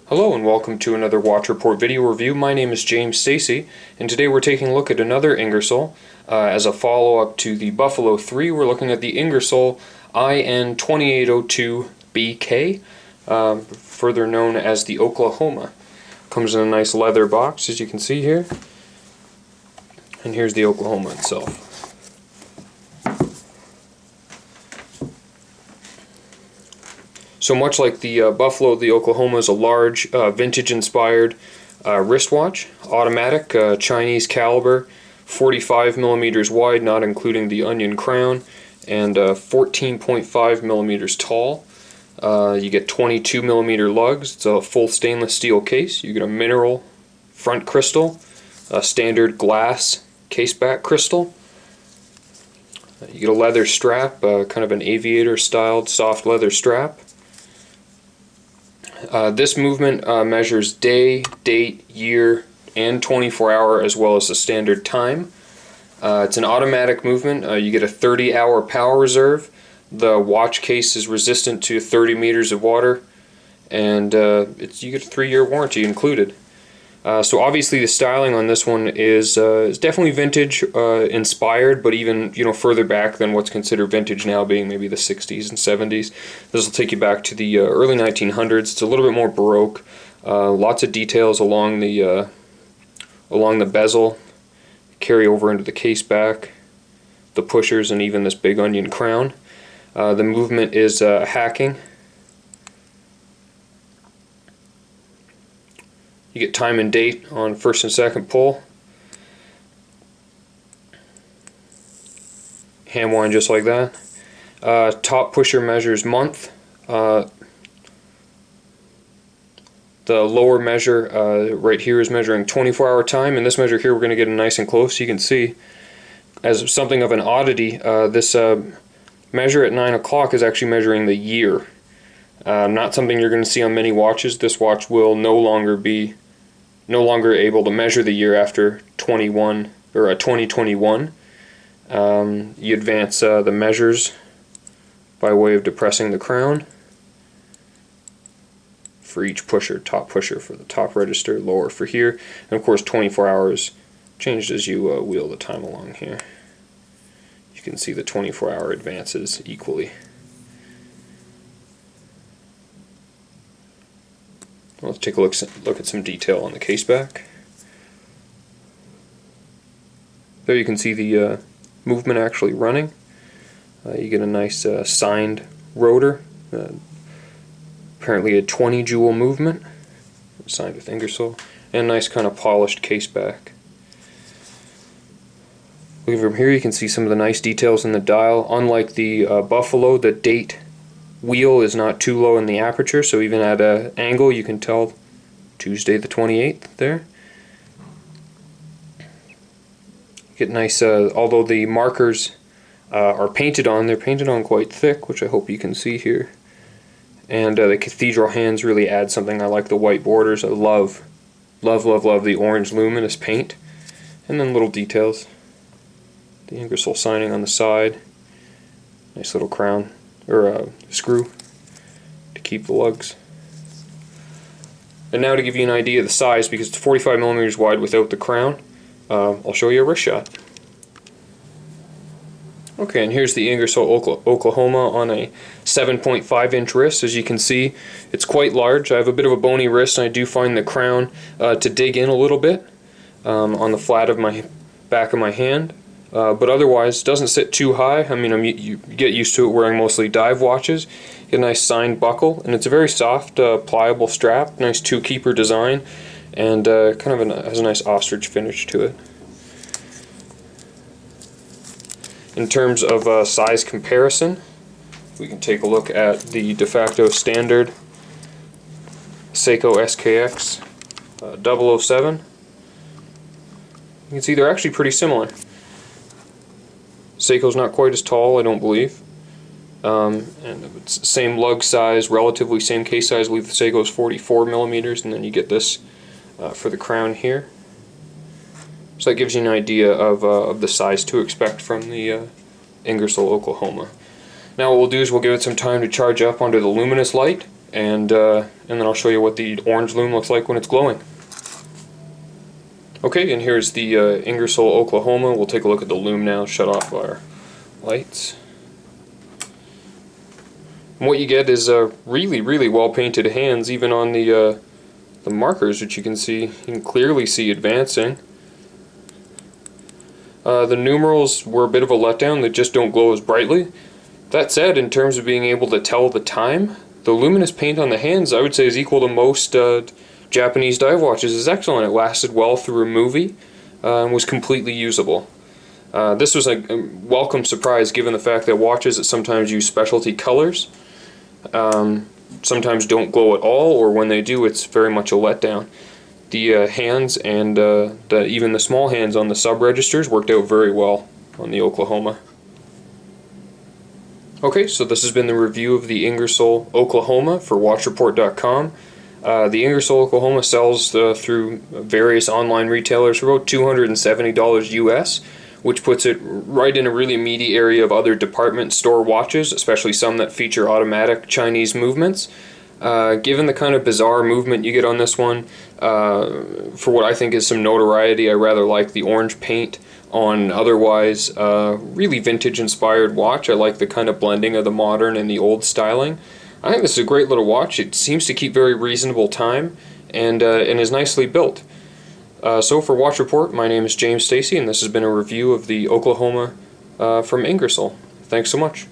Hello and welcome to another Watch Report video review. My name is James Stacy, and today we're taking a look at another Ingersoll. As a follow-up to the Buffalo 3, we're looking at the Ingersoll IN2802BK, further known as the Oklahoma. Comes in a nice leather box, as you can see here. And here's the Oklahoma itself. So much like the Buffalo, the Oklahoma is a large, vintage-inspired wristwatch, automatic, Chinese caliber, 45 millimeters wide, not including the onion crown, and 14.5 millimeters tall. You get 22 millimeter lugs. It's a full stainless steel case. You get a mineral front crystal, a standard glass case back crystal. You get a leather strap, kind of an aviator-styled soft leather strap. This movement measures day, date, year, and 24-hour, as well as the standard time. It's an automatic movement. You get a 30-hour power reserve. The watch case is resistant to 30 meters of water, and you get a 3-year warranty included. So obviously the styling on this one is definitely vintage inspired, but even further back than what's considered vintage now, being maybe the 60s and 70s. This will take you back to the early 1900s. It's a little bit more baroque. Lots of details along the bezel, carry over into the case back, the pushers, and even this big onion crown. The movement is hacking. You get time and date on first and second pull. Hand wind just like that. Top pusher measures month. The lower measure right here is measuring 24-hour time, and this measure here we're going to get nice and close so you can see. As something of an oddity, this measure at 9 o'clock is actually measuring the year. Not something you're going to see on many watches. This watch will no longer able to measure the year after 2021. You advance the measures by way of depressing the crown for each pusher. Top pusher for the top register, lower for here, and of course 24 hours changed as you wheel the time along here. You can see the 24-hour advances equally. Let's take a look at some detail on the case back. There you can see the movement actually running. You get a nice signed rotor, apparently a 20 jewel movement, signed with Ingersoll, and a nice kind of polished case back. Looking from here, you can see some of the nice details in the dial. Unlike the Buffalo, the date wheel is not too low in the aperture, so even at an angle you can tell Tuesday the 28th there. Get nice, although the markers are painted on, they're painted on quite thick, which I hope you can see here. And the cathedral hands really add something. I like the white borders. I love the orange luminous paint. And then little details. The Ingersoll signing on the side. Nice little crown, or screw to keep the lugs. And now to give you an idea of the size, because it's 45 millimeters wide without the crown, I'll show you a wrist shot. Okay, and here's the Ingersoll Oklahoma on a 7.5 inch wrist. As you can see, it's quite large. I have a bit of a bony wrist, and I do find the crown to dig in a little bit on the flat of my back of my hand. But otherwise, it doesn't sit too high. I mean, you get used to it wearing mostly dive watches. You get a nice signed buckle, and it's a very soft, pliable strap. Nice two-keeper design, and kind of has a nice ostrich finish to it. In terms of size comparison, we can take a look at the de facto standard Seiko SKX 007. You can see they're actually pretty similar. Seiko's not quite as tall, I don't believe. And it's same lug size, relatively same case size. I believe the Seiko's 44 millimeters, and then you get this for the crown here. So that gives you an idea of the size to expect from the Ingersoll Oklahoma. Now what we'll do is we'll give it some time to charge up under the Luminous Light, and then I'll show you what the orange loom looks like when it's glowing. Okay, and here's the Ingersoll, Oklahoma. We'll take a look at the loom now, shut off our lights. And what you get is really, really well painted hands, even on the markers, which you can see. You can clearly see advancing. The numerals were a bit of a letdown, they just don't glow as brightly. That said, in terms of being able to tell the time, the luminous paint on the hands I would say is equal to most Japanese dive watches. Is excellent. It lasted well through a movie and was completely usable. This was a welcome surprise given the fact that watches that sometimes use specialty colors sometimes don't glow at all, or when they do it's very much a letdown. The hands and even the small hands on the sub-registers worked out very well on the Oklahoma. Okay, so this has been the review of the Ingersoll, Oklahoma for WatchReport.com. The Ingersoll, Oklahoma sells through various online retailers for about $270 US, which puts it right in a really meaty area of other department store watches, especially some that feature automatic Chinese movements. Given the kind of bizarre movement you get on this one, for what I think is some notoriety, I rather like the orange paint on otherwise really vintage inspired watch. I like the kind of blending of the modern and the old styling. I think this is a great little watch. It seems to keep very reasonable time and is nicely built. So for Watch Report, my name is James Stacy, and this has been a review of the Oklahoma from Ingersoll. Thanks so much.